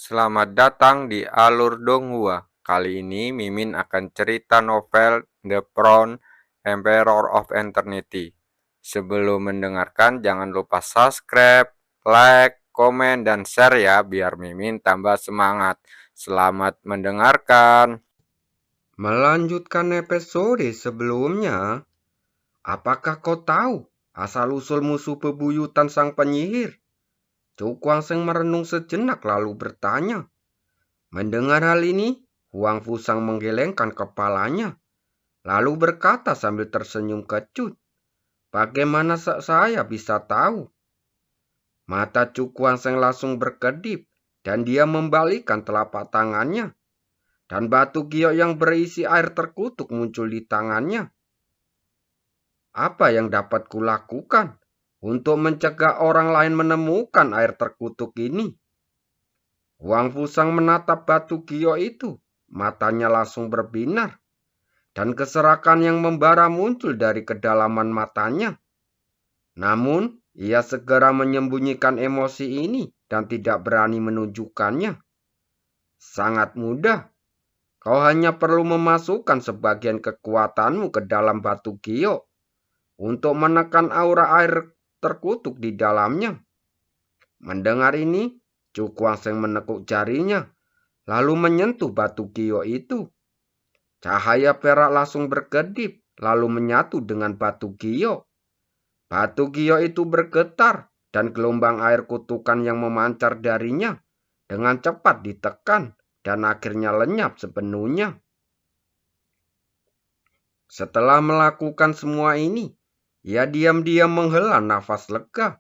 Selamat datang di Alur Donghua. Kali ini Mimin akan cerita novel The Crown, Emperor of Eternity. Sebelum mendengarkan jangan lupa subscribe, like, komen, dan share ya biar Mimin tambah semangat. Selamat mendengarkan. Melanjutkan episode sebelumnya, apakah kau tahu asal-usul musuh bebuyutan sang penyihir? Chu Kuang-seng merenung sejenak lalu bertanya. Mendengar hal ini, Huang Fusang menggelengkan kepalanya, lalu berkata sambil tersenyum kecut. Bagaimana saya bisa tahu? Mata Chu Kuang-seng langsung berkedip, dan dia membalikkan telapak tangannya. Dan batu giok yang berisi air terkutuk muncul di tangannya. Apa yang dapat kulakukan untuk mencegah orang lain menemukan air terkutuk ini? Huang Fusang menatap batu giok itu. Matanya langsung berbinar. Dan keserakan yang membara muncul dari kedalaman matanya. Namun, ia segera menyembunyikan emosi ini dan tidak berani menunjukkannya. Sangat mudah. Kau hanya perlu memasukkan sebagian kekuatanmu ke dalam batu giok untuk menekan aura air terkutuk di dalamnya. Mendengar ini, Chu Kuang-seng menekuk jarinya, lalu menyentuh batu giok itu. Cahaya perak langsung berkedip, lalu menyatu dengan batu giok. Batu giok itu bergetar, dan gelombang air kutukan yang memancar darinya dengan cepat ditekan, dan akhirnya lenyap sepenuhnya. Setelah melakukan semua ini, ia diam-diam menghela nafas lega.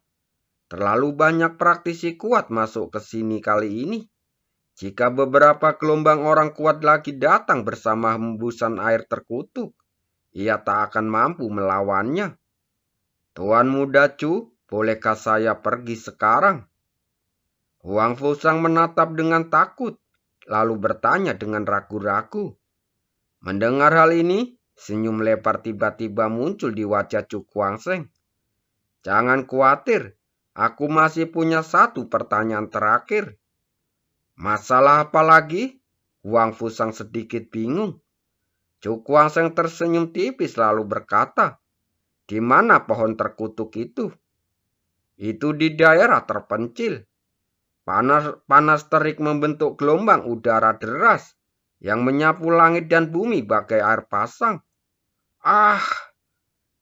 Terlalu banyak praktisi kuat masuk ke sini kali ini. Jika beberapa gelombang orang kuat lagi datang bersama hembusan air terkutuk, ia tak akan mampu melawannya. Tuan Muda Chu, bolehkah saya pergi sekarang? Huang Fusang menatap dengan takut, lalu bertanya dengan ragu-ragu. Mendengar hal ini, senyum lebar tiba-tiba muncul di wajah Chu Kuang-seng. Jangan khawatir, aku masih punya satu pertanyaan terakhir. Masalah apa lagi? Huang Fusang sedikit bingung. Chu Kuang-seng tersenyum tipis lalu berkata, di mana pohon terkutuk itu? Itu di daerah terpencil. Panas terik membentuk gelombang udara deras yang menyapu langit dan bumi bagai air pasang. Ah!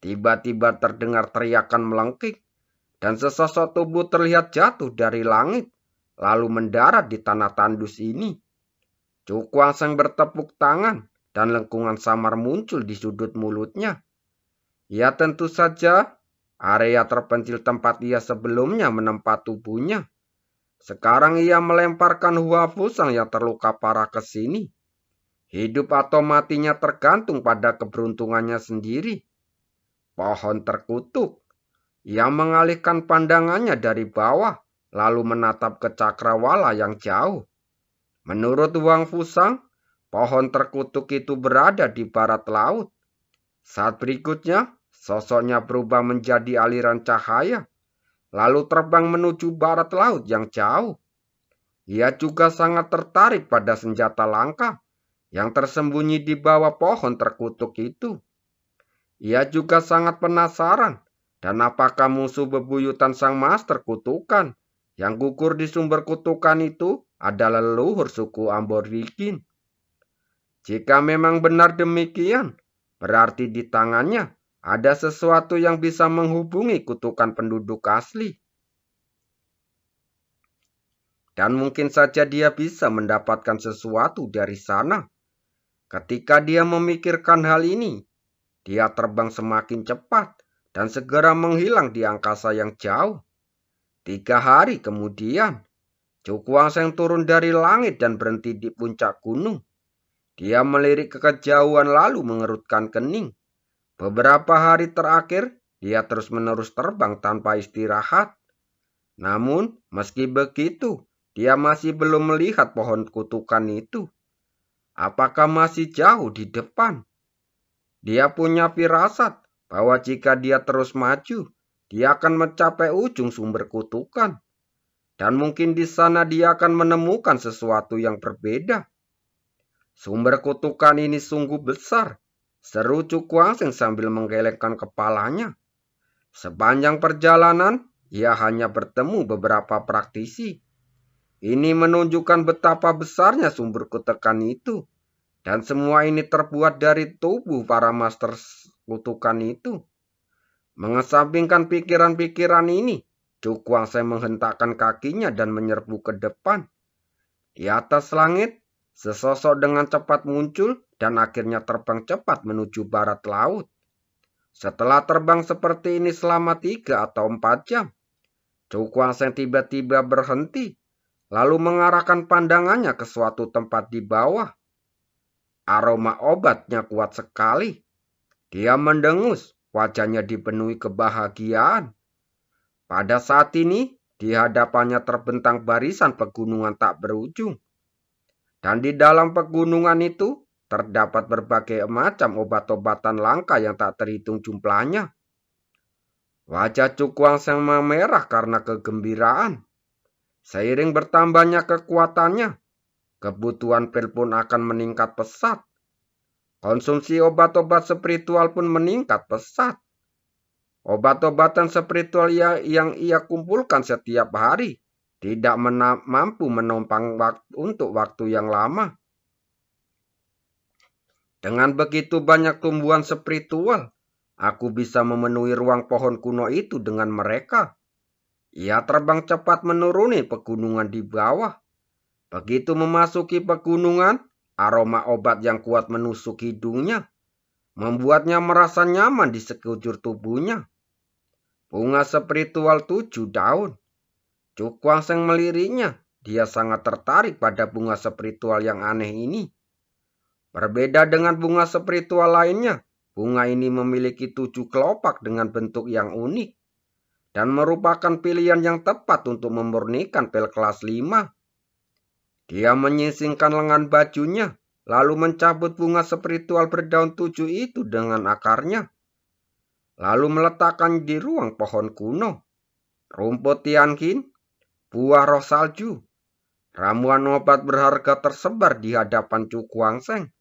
Tiba-tiba terdengar teriakan melengking, dan sesosok tubuh terlihat jatuh dari langit, lalu mendarat di tanah tandus ini. Chu Kuang-seng bertepuk tangan, dan lengkungan samar muncul di sudut mulutnya. Ya tentu saja, area terpencil tempat ia sebelumnya menempat tubuhnya. Sekarang ia melemparkan Hua Fusang yang terluka parah ke sini. Hidup atau matinya tergantung pada keberuntungannya sendiri. Pohon terkutuk. Ia mengalihkan pandangannya dari bawah, lalu menatap ke cakrawala yang jauh. Menurut Huang Fusang, pohon terkutuk itu berada di barat laut. Saat berikutnya, sosoknya berubah menjadi aliran cahaya, lalu terbang menuju barat laut yang jauh. Ia juga sangat tertarik pada senjata langka yang tersembunyi di bawah pohon terkutuk itu. Ia juga sangat penasaran, dan apakah musuh bebuyutan sang master kutukan yang gugur di sumber kutukan itu adalah leluhur suku Aborigin. Jika memang benar demikian, berarti di tangannya ada sesuatu yang bisa menghubungi kutukan penduduk asli. Dan mungkin saja dia bisa mendapatkan sesuatu dari sana. Ketika dia memikirkan hal ini, dia terbang semakin cepat dan segera menghilang di angkasa yang jauh. 3 hari kemudian, Chu Kuang-seng turun dari langit dan berhenti di puncak gunung. Dia melirik ke kejauhan lalu mengerutkan kening. Beberapa hari terakhir, dia terus-menerus terbang tanpa istirahat. Namun, meski begitu, dia masih belum melihat pohon kutukan itu. Apakah masih jauh di depan? Dia punya firasat bahwa jika dia terus maju, dia akan mencapai ujung sumber kutukan. dan mungkin di sana dia akan menemukan sesuatu yang berbeda. Sumber kutukan ini sungguh besar, seru Cukuangseng sambil menggelengkan kepalanya. Sepanjang perjalanan, ia hanya bertemu beberapa praktisi. Ini menunjukkan betapa besarnya sumber kutukan itu. Dan semua ini terbuat dari tubuh para master kutukan itu. Mengesampingkan pikiran-pikiran ini, Cukuangseng menghentakkan kakinya dan menyerbu ke depan. Di atas langit, sesosok dengan cepat muncul dan akhirnya terbang cepat menuju barat laut. Setelah terbang seperti ini selama 3 atau 4 jam, Cukuangseng tiba-tiba berhenti, lalu mengarahkan pandangannya ke suatu tempat di bawah. Aroma obatnya kuat sekali. Dia mendengus, wajahnya dipenuhi kebahagiaan. Pada saat ini, di hadapannya terbentang barisan pegunungan tak berujung. Dan di dalam pegunungan itu, terdapat berbagai macam obat-obatan langka yang tak terhitung jumlahnya. Wajah Cukuangseng memerah karena kegembiraan. Seiring bertambahnya kekuatannya, kebutuhan pil pun akan meningkat pesat. Konsumsi obat-obat spiritual pun meningkat pesat. Obat-obatan spiritual yang ia kumpulkan setiap hari tidak mampu menopang untuk waktu yang lama. Dengan begitu banyak tumbuhan spiritual, aku bisa memenuhi ruang pohon kuno itu dengan mereka. Ia terbang cepat menuruni pegunungan di bawah. Begitu memasuki pegunungan, aroma obat yang kuat menusuk hidungnya, membuatnya merasa nyaman di sekujur tubuhnya. Bunga spiritual 7 daun. Cukuangseng meliriknya. Dia sangat tertarik pada bunga spiritual yang aneh ini. Berbeda dengan bunga spiritual lainnya, bunga ini memiliki 7 kelopak dengan bentuk yang unik dan merupakan pilihan yang tepat untuk memurnikan pil kelas 5. Dia menyisingkan lengan bajunya, lalu mencabut bunga spiritual berdaun 7 itu dengan akarnya, lalu meletakkan di ruang pohon kuno. Rumput Tianqin, buah roh salju, ramuan obat berharga tersebar di hadapan Cukuangseng.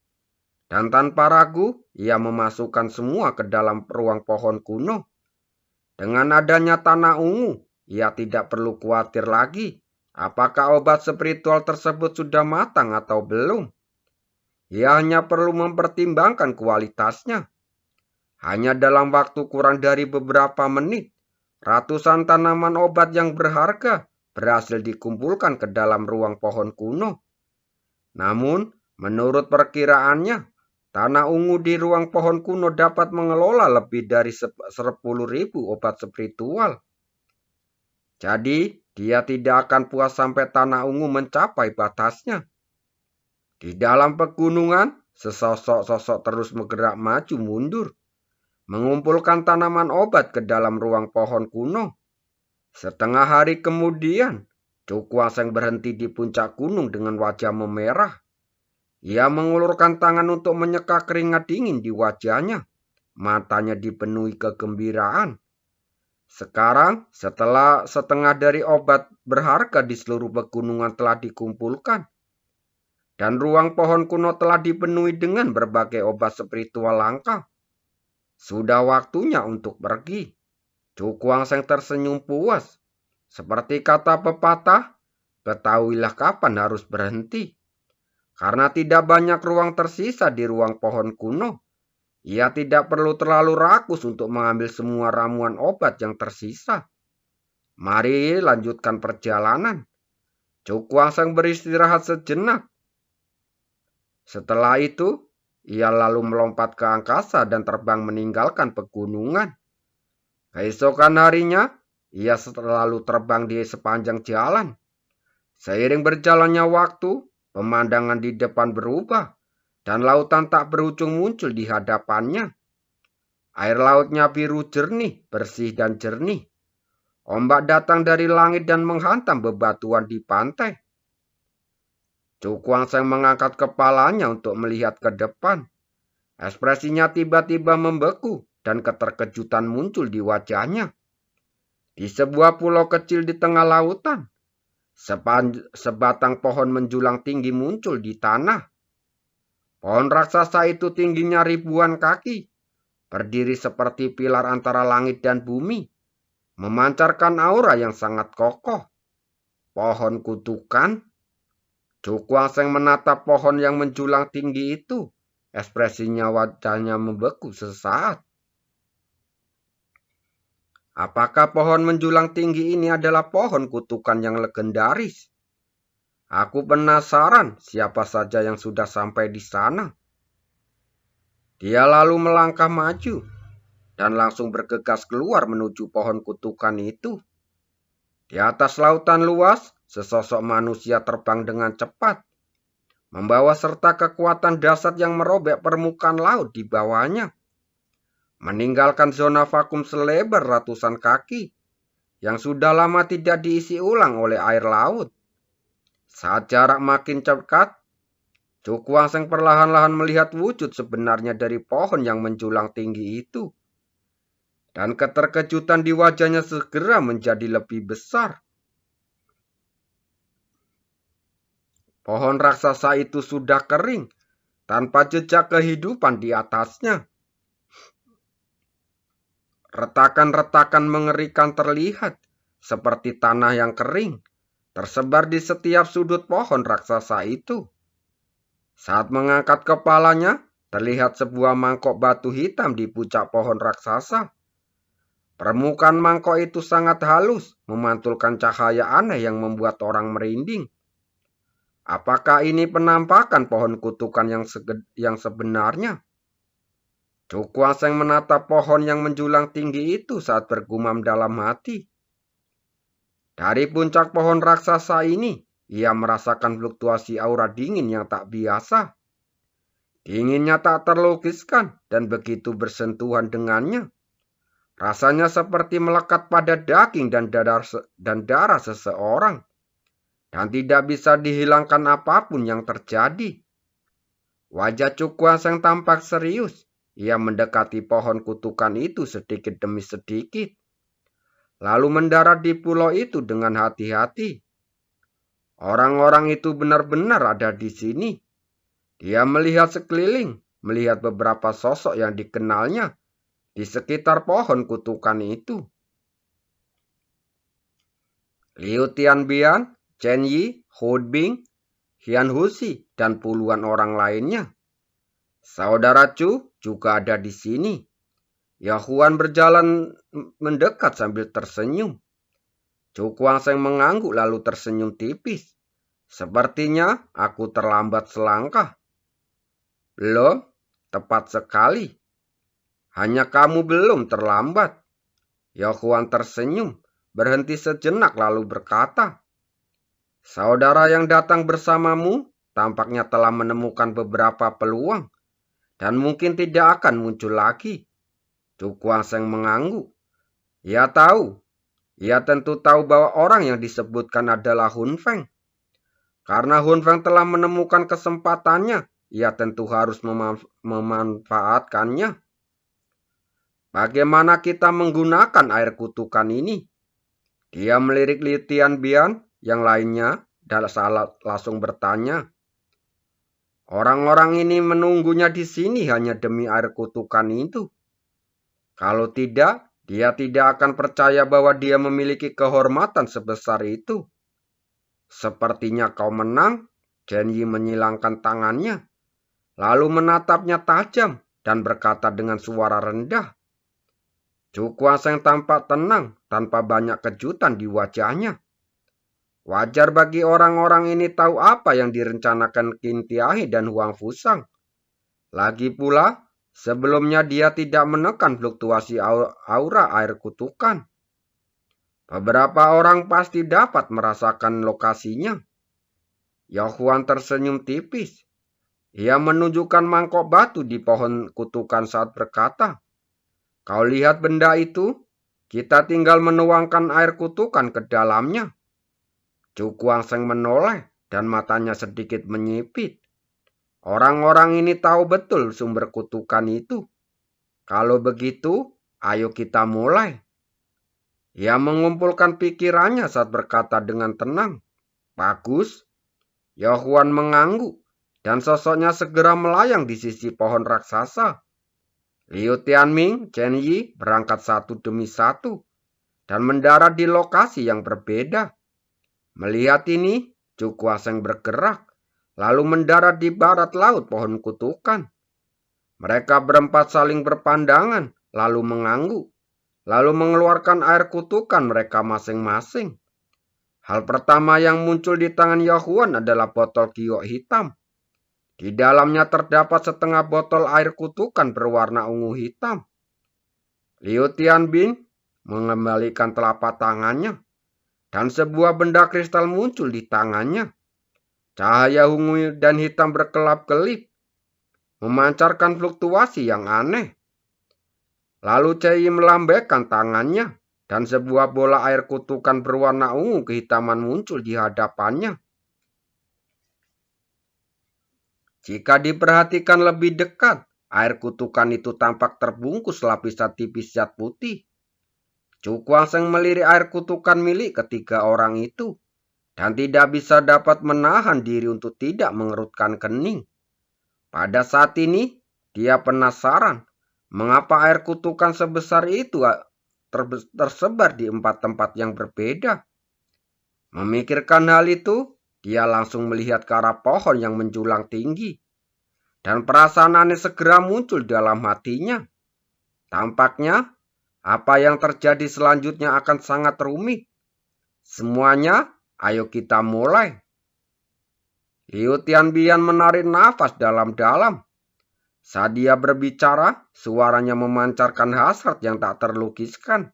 Dan tanpa ragu, ia memasukkan semua ke dalam ruang pohon kuno. Dengan adanya tanah ungu, ia tidak perlu khawatir lagi apakah obat spiritual tersebut sudah matang atau belum. Ia hanya perlu mempertimbangkan kualitasnya. Hanya dalam waktu kurang dari beberapa menit, ratusan tanaman obat yang berharga berhasil dikumpulkan ke dalam ruang pohon kuno. Namun, menurut perkiraannya, tanah ungu di ruang pohon kuno dapat mengelola lebih dari 10.000 obat spiritual. Jadi, dia tidak akan puas sampai tanah ungu mencapai batasnya. Di dalam pegunungan, sesosok-sosok terus bergerak maju mundur, mengumpulkan tanaman obat ke dalam ruang pohon kuno. Setengah hari kemudian, Cukuangseng berhenti di puncak gunung dengan wajah memerah. Ia mengulurkan tangan untuk menyeka keringat dingin di wajahnya. Matanya dipenuhi kegembiraan. Sekarang, setelah setengah dari obat berharga di seluruh pegunungan telah dikumpulkan, dan ruang pohon kuno telah dipenuhi dengan berbagai obat spiritual langka, sudah waktunya untuk pergi. Cukuangseng tersenyum puas. Seperti kata pepatah, ketahuilah kapan harus berhenti. Karena tidak banyak ruang tersisa di ruang pohon kuno, ia tidak perlu terlalu rakus untuk mengambil semua ramuan obat yang tersisa. Mari lanjutkan perjalanan. Cukuangseng beristirahat sejenak. Setelah itu, ia lalu melompat ke angkasa dan terbang meninggalkan pegunungan. Keesokan harinya, ia selalu terbang di sepanjang jalan. Seiring berjalannya waktu, pemandangan di depan berubah, dan lautan tak berujung muncul di hadapannya. Air lautnya biru jernih, bersih dan jernih. Ombak datang dari langit dan menghantam bebatuan di pantai. Cukuangseng mengangkat kepalanya untuk melihat ke depan. Ekspresinya tiba-tiba membeku dan keterkejutan muncul di wajahnya. Di sebuah pulau kecil di tengah lautan, Sebatang pohon menjulang tinggi muncul di tanah. Pohon raksasa itu tingginya ribuan kaki, berdiri seperti pilar antara langit dan bumi, memancarkan aura yang sangat kokoh. Pohon kutukan. Cukuanseng menatap pohon yang menjulang tinggi itu. Ekspresinya wajahnya membeku sesaat. Apakah pohon menjulang tinggi ini adalah pohon kutukan yang legendaris? Aku penasaran siapa saja yang sudah sampai di sana. Dia lalu melangkah maju dan langsung bergegas keluar menuju pohon kutukan itu. Di atas lautan luas, sesosok manusia terbang dengan cepat, membawa serta kekuatan dahsyat yang merobek permukaan laut di bawahnya, meninggalkan zona vakum selebar ratusan kaki yang sudah lama tidak diisi ulang oleh air laut. Saat jarak makin dekat, Cukuanseng perlahan-lahan melihat wujud sebenarnya dari pohon yang menjulang tinggi itu. Dan keterkejutan di wajahnya segera menjadi lebih besar. Pohon raksasa itu sudah kering, tanpa jejak kehidupan di atasnya. Retakan-retakan mengerikan terlihat, seperti tanah yang kering, tersebar di setiap sudut pohon raksasa itu. Saat mengangkat kepalanya, terlihat sebuah mangkok batu hitam di puncak pohon raksasa. Permukaan mangkok itu sangat halus, memantulkan cahaya aneh yang membuat orang merinding. Apakah ini penampakan pohon kutukan yang sebenarnya? Cukuanseng menatap pohon yang menjulang tinggi itu saat bergumam dalam hati. Dari puncak pohon raksasa ini, ia merasakan fluktuasi aura dingin yang tak biasa. Dinginnya tak terlukiskan dan begitu bersentuhan dengannya. Rasanya seperti melekat pada daging dan darah seseorang. Dan tidak bisa dihilangkan apapun yang terjadi. Wajah Cukuanseng tampak serius. Ia mendekati pohon kutukan itu sedikit demi sedikit. Lalu mendarat di pulau itu dengan hati-hati. Orang-orang itu benar-benar ada di sini. Dia melihat sekeliling, melihat beberapa sosok yang dikenalnya di sekitar pohon kutukan itu. Liu Tianbian, Chen Yi, Hu Bing, Hian Husi, dan puluhan orang lainnya. Saudara Chu juga ada di sini. Yahuan berjalan mendekat sambil tersenyum. Cukuanseng mengangguk lalu tersenyum tipis. Sepertinya aku terlambat selangkah. Belum, tepat sekali. Hanya kamu belum terlambat. Yahuan tersenyum, berhenti sejenak lalu berkata, saudara yang datang bersamamu tampaknya telah menemukan beberapa peluang. Dan mungkin tidak akan muncul lagi. Cukuanseng mengangguk. Ia tahu. Ia tentu tahu bahwa orang yang disebutkan adalah Hun Feng. Karena Hun Feng telah menemukan kesempatannya, ia tentu harus memanfaatkannya. Bagaimana kita menggunakan air kutukan ini? Dia melirik Liu Tianbian, yang lainnya dan langsung bertanya. Orang-orang ini menunggunya di sini hanya demi air kutukan itu. Kalau tidak, dia tidak akan percaya bahwa dia memiliki kehormatan sebesar itu. Sepertinya kau menang. Chen Yi menyilangkan tangannya, lalu menatapnya tajam dan berkata dengan suara rendah. Cukuanseng tampak tenang tanpa banyak kejutan di wajahnya. Wajar bagi orang-orang ini tahu apa yang direncanakan Qin Tiahi dan Huang Fusang. Lagi pula, sebelumnya dia tidak menekan fluktuasi aura air kutukan. Beberapa orang pasti dapat merasakan lokasinya. Yahuan tersenyum tipis. Ia menunjukkan mangkok batu di pohon kutukan saat berkata, kau lihat benda itu? Kita tinggal menuangkan air kutukan ke dalamnya. Cukuanseng menoleh dan matanya sedikit menyipit. Orang-orang ini tahu betul sumber kutukan itu. Kalau begitu, ayo kita mulai. Ia mengumpulkan pikirannya saat berkata dengan tenang. Bagus, Yohuan mengangguk, dan sosoknya segera melayang di sisi pohon raksasa. Liu Tianming, Chen Yi berangkat satu demi satu dan mendarat di lokasi yang berbeda. Melihat ini, Chu Kuaseng bergerak, lalu mendarat di barat laut pohon kutukan. Mereka berempat saling berpandangan, lalu mengangguk, lalu mengeluarkan air kutukan mereka masing-masing. Hal pertama yang muncul di tangan Yohuan adalah botol giok hitam. Di dalamnya terdapat setengah botol air kutukan berwarna ungu hitam. Liu Tianbin mengembalikan telapak tangannya, dan sebuah benda kristal muncul di tangannya. Cahaya ungu dan hitam berkelap-kelip, memancarkan fluktuasi yang aneh. Lalu Cai melambaikan tangannya, dan sebuah bola air kutukan berwarna ungu kehitaman muncul di hadapannya. Jika diperhatikan lebih dekat, air kutukan itu tampak terbungkus lapisan tipis zat putih. Chu Kuaseng melirik air kutukan milik ketiga orang itu, dan tidak bisa dapat menahan diri untuk tidak mengerutkan kening. Pada saat ini, dia penasaran mengapa air kutukan sebesar itu tersebar di 4 tempat yang berbeda. Memikirkan hal itu, dia langsung melihat ke arah pohon yang menjulang tinggi, dan perasaan aneh segera muncul dalam hatinya. Tampaknya, apa yang terjadi selanjutnya akan sangat rumit. Semuanya, ayo kita mulai. Liu Tianbian menarik nafas dalam-dalam. Saat dia berbicara, suaranya memancarkan hasrat yang tak terlukiskan.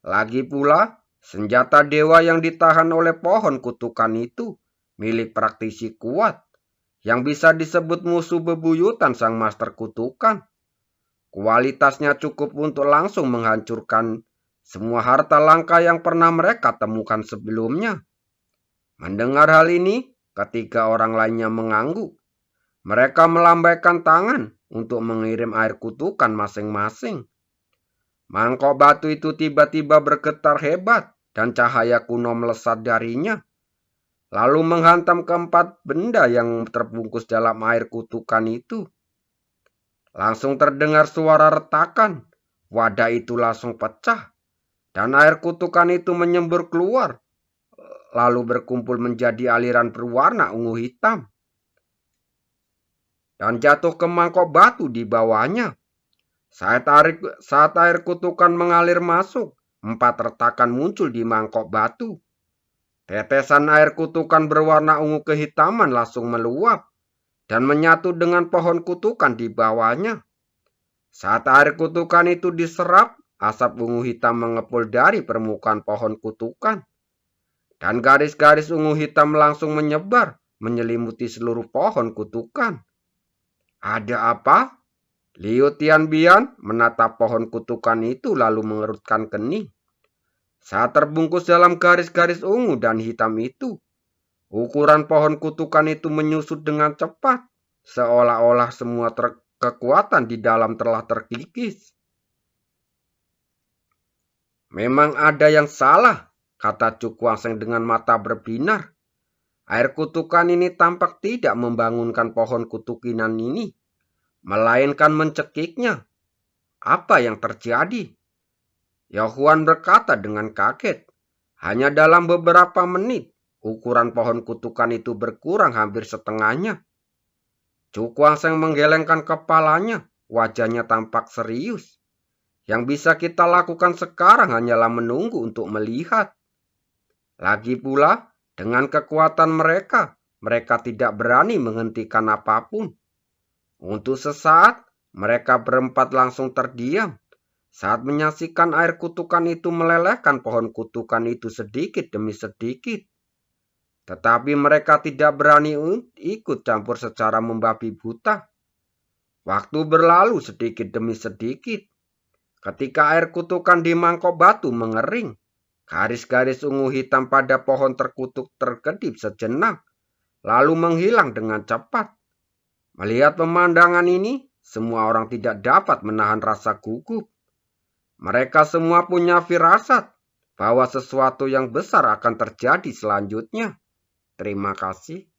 Lagi pula, senjata dewa yang ditahan oleh pohon kutukan itu milik praktisi kuat, yang bisa disebut musuh bebuyutan sang master kutukan. Kualitasnya cukup untuk langsung menghancurkan semua harta langka yang pernah mereka temukan sebelumnya. Mendengar hal ini, ketiga orang lainnya mengangguk. Mereka melambaikan tangan untuk mengirim air kutukan masing-masing. Mangkok batu itu tiba-tiba bergetar hebat dan cahaya kuno melesat darinya, lalu menghantam keempat benda yang terbungkus dalam air kutukan itu. Langsung terdengar suara retakan, wadah itu langsung pecah, dan air kutukan itu menyembur keluar, lalu berkumpul menjadi aliran berwarna ungu hitam, dan jatuh ke mangkok batu di bawahnya. Saat air kutukan mengalir masuk, 4 retakan muncul di mangkok batu. Tetesan air kutukan berwarna ungu kehitaman langsung meluap dan menyatu dengan pohon kutukan di bawahnya. Saat air kutukan itu diserap, asap ungu hitam mengepul dari permukaan pohon kutukan. Dan garis-garis ungu hitam langsung menyebar, menyelimuti seluruh pohon kutukan. Ada apa? Liu Tianbian menatap pohon kutukan itu lalu mengerutkan kening. Saat terbungkus dalam garis-garis ungu dan hitam itu, ukuran pohon kutukan itu menyusut dengan cepat, seolah-olah semua kekuatan di dalam telah terkikis. Memang ada yang salah, kata Chu Kuaseng dengan mata berbinar. Air kutukan ini tampak tidak membangunkan pohon kutukinan ini, melainkan mencekiknya. Apa yang terjadi? Yohuan berkata dengan kaget. Hanya dalam beberapa menit, ukuran pohon kutukan itu berkurang hampir setengahnya. Chu Kuaseng menggelengkan kepalanya, wajahnya tampak serius. Yang bisa kita lakukan sekarang hanyalah menunggu untuk melihat. Lagi pula, dengan kekuatan mereka tidak berani menghentikan apapun. Untuk sesaat, mereka berempat langsung terdiam saat menyaksikan air kutukan itu melelehkan pohon kutukan itu sedikit demi sedikit. Tetapi mereka tidak berani ikut campur secara membabi buta. Waktu berlalu sedikit demi sedikit. Ketika air kutukan di mangkok batu mengering, garis-garis ungu hitam pada pohon terkutuk terkedip sejenak, lalu menghilang dengan cepat. Melihat pemandangan ini, semua orang tidak dapat menahan rasa gugup. Mereka semua punya firasat bahwa sesuatu yang besar akan terjadi selanjutnya. Terima kasih.